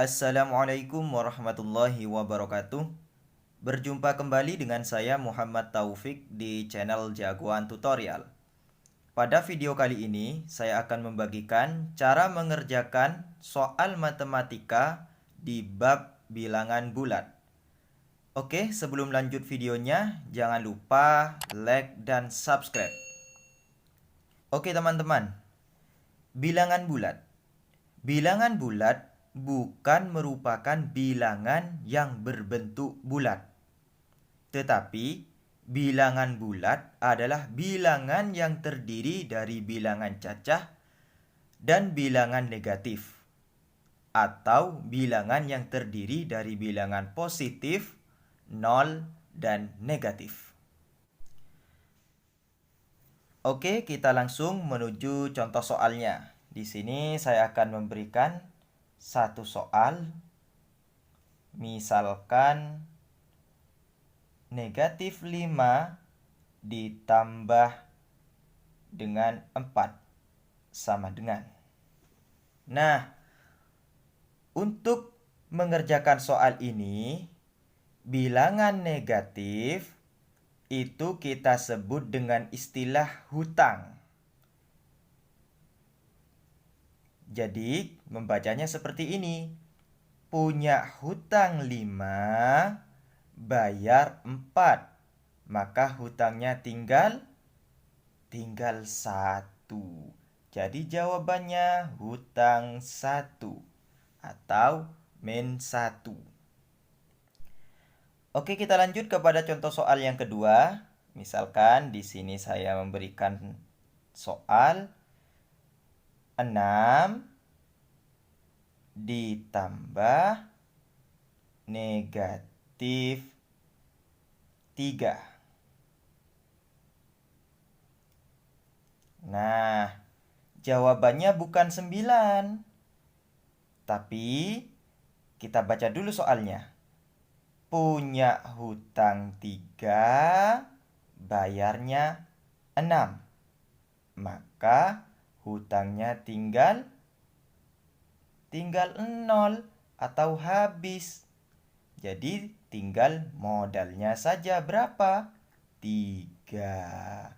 Assalamualaikum warahmatullahi wabarakatuh. Berjumpa kembali dengan saya Muhammad Taufik di channel Jagoan Tutorial. Pada video kali ini saya akan membagikan cara mengerjakan soal matematika di bab bilangan bulat. Oke, sebelum lanjut videonya, jangan lupa like dan subscribe. Oke teman-teman, bilangan bulat. Bilangan bulat bukan merupakan bilangan yang berbentuk bulat. Tetapi, bilangan bulat adalah bilangan yang terdiri dari bilangan cacah dan bilangan negatif. Atau bilangan yang terdiri dari bilangan positif, 0, dan negatif. Oke, kita langsung menuju contoh soalnya. Di sini saya akan memberikan satu soal. Misalkan negatif 5 ditambah dengan 4 sama dengan. Nah, untuk mengerjakan soal ini, bilangan negatif itu kita sebut dengan istilah hutang. Jadi, membacanya seperti ini. Punya hutang 5, bayar 4. Maka hutangnya tinggal 1. Jadi jawabannya hutang 1 atau min 1. Oke, kita lanjut kepada contoh soal yang kedua. Misalkan di sini saya memberikan soal 6 ditambah negatif 3. Nah, jawabannya bukan 9. Tapi kita baca dulu soalnya. Punya hutang 3, bayarnya 6. Maka hutangnya tinggal 0 atau habis. Jadi tinggal modalnya saja berapa? 3.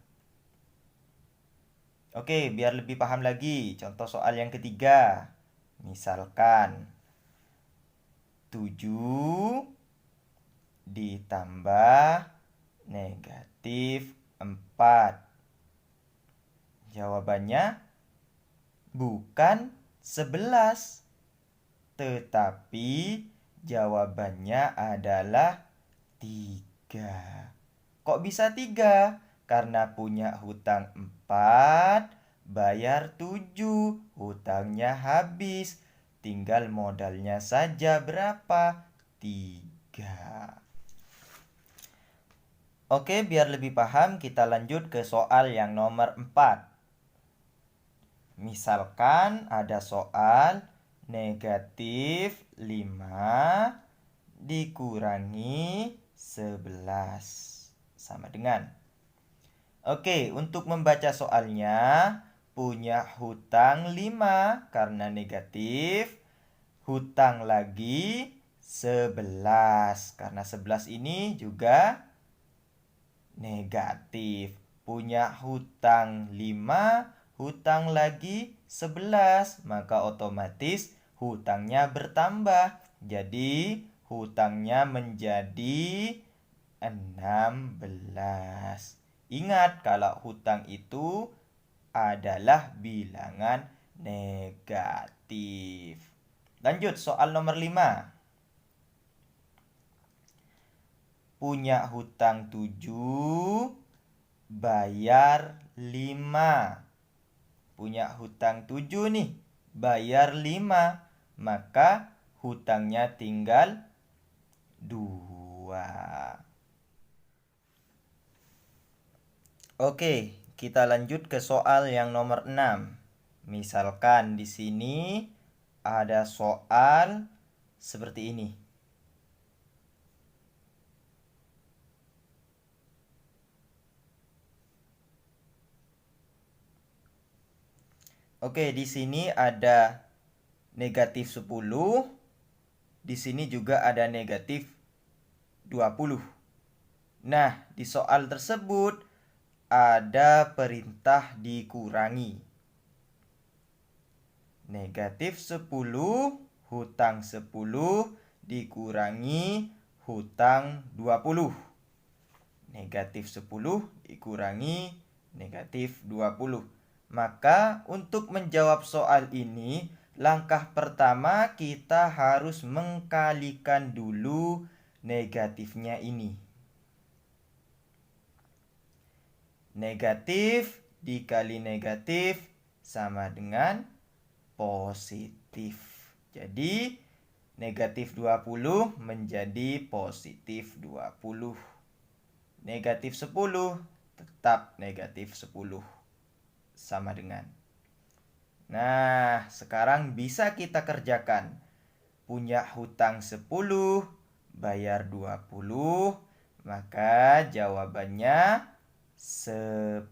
Oke, biar lebih paham lagi, contoh soal yang ketiga. Misalkan 7 ditambah negatif 4. Jawabannya bukan 11, tetapi jawabannya adalah 3. Kok bisa 3? Karena punya hutang 4, bayar 7, hutangnya habis. Tinggal modalnya saja berapa? 3. Oke, biar lebih paham kita lanjut ke soal yang nomor 4. Misalkan ada soal negatif 5 dikurangi 11 sama dengan. Oke, untuk membaca soalnya, punya hutang 5 karena negatif, hutang lagi 11 karena 11 ini juga negatif. Punya hutang 5, hutang lagi 11, maka otomatis hutangnya bertambah. Jadi hutangnya menjadi 16. Ingat, kalau hutang itu adalah bilangan negatif. Lanjut soal nomor 5. Punya hutang 7, bayar 5. Punya hutang 7 nih, bayar 5. Maka hutangnya tinggal 2. Oke, kita lanjut ke soal yang nomor 6. Misalkan di sini ada soal seperti ini. Oke, di sini ada negatif 10 di sini juga ada negatif 20. Nah, di soal tersebut ada perintah dikurangi. Negatif 10 hutang 10 dikurangi hutang 20. Negatif 10 dikurangi negatif 20. Maka untuk menjawab soal ini, langkah pertama kita harus mengkalikan dulu negatifnya ini. Negatif dikali negatif sama dengan positif. Jadi negatif 20 menjadi positif 20. Negatif 10 tetap negatif 10. Sama dengan. Nah, sekarang bisa kita kerjakan. Punya hutang 10, bayar 20, maka jawabannya 10.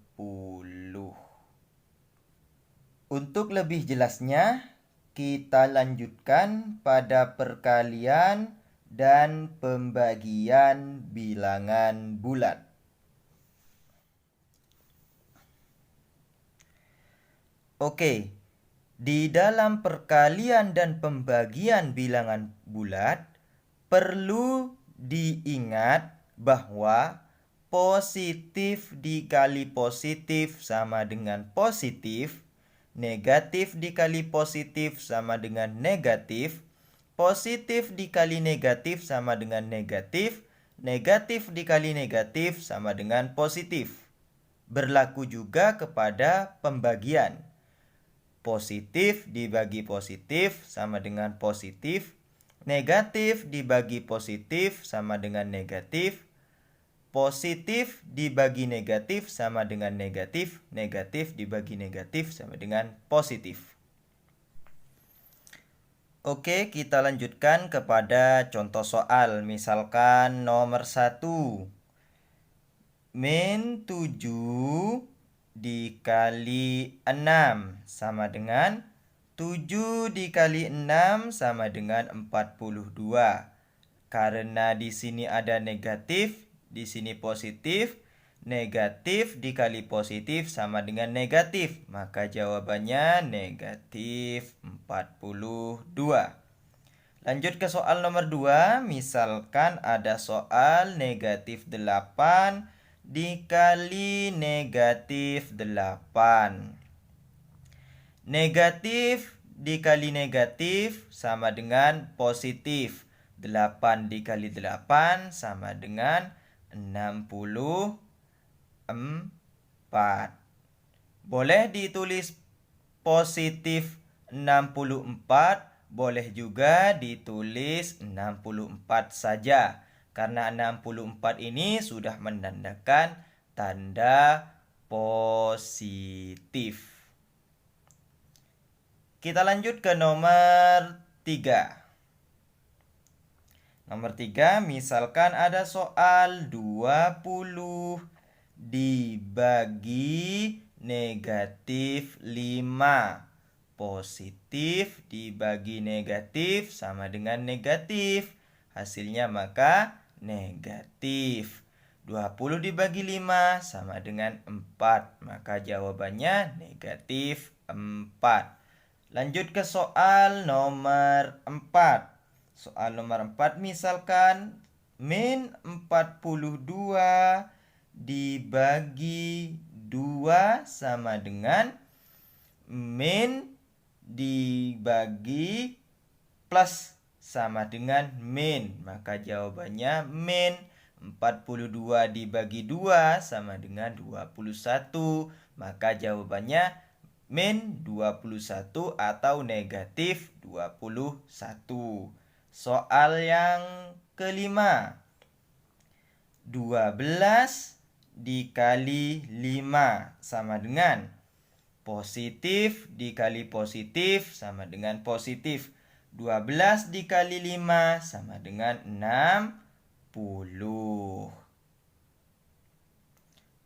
Untuk lebih jelasnya, kita lanjutkan pada perkalian dan pembagian bilangan bulat. Oke, di dalam perkalian dan pembagian bilangan bulat, perlu diingat bahwa positif dikali positif sama dengan positif, negatif dikali positif sama dengan negatif, positif dikali negatif sama dengan negatif, negatif dikali negatif sama dengan positif. Berlaku juga kepada pembagian. Positif dibagi positif sama dengan positif, negatif dibagi positif sama dengan negatif, positif dibagi negatif sama dengan negatif, negatif dibagi negatif sama dengan positif. Oke, kita lanjutkan kepada contoh soal. Misalkan nomor 1. Min 7 dikali 6 sama dengan 7 dikali 6 sama dengan 42. Karena di sini ada negatif, di sini positif, negatif dikali positif sama dengan negatif. Maka jawabannya negatif 42. Lanjut ke soal nomor 2. Misalkan ada soal negatif 8 dikali negatif 8. Negatif dikali negatif sama dengan positif. 8 dikali 8 sama dengan 64. Boleh ditulis positif 64, boleh juga ditulis 64 saja. Karena 64 ini sudah menandakan tanda positif. Kita lanjut ke nomor 3. Nomor 3, misalkan ada soal 20 dibagi negatif 5. Positif dibagi negatif sama dengan negatif. Hasilnya maka negatif. 20 dibagi 5 sama dengan 4. Maka jawabannya negatif 4. Lanjut ke soal nomor 4. Soal nomor 4 misalkan min 42 dibagi 2 sama dengan min dibagi plus sama dengan min. Maka jawabannya min 42 dibagi 2 sama dengan 21. Maka jawabannya min 21 atau negatif 21. Soal yang kelima. 12 dikali 5 sama dengan positif dikali positif sama dengan positif. 12 dikali 5 sama dengan 60.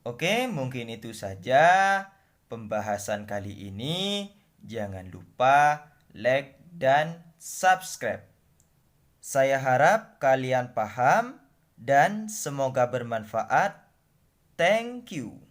Oke, mungkin itu saja pembahasan kali ini. Jangan lupa like dan subscribe. Saya harap kalian paham dan semoga bermanfaat. Thank you.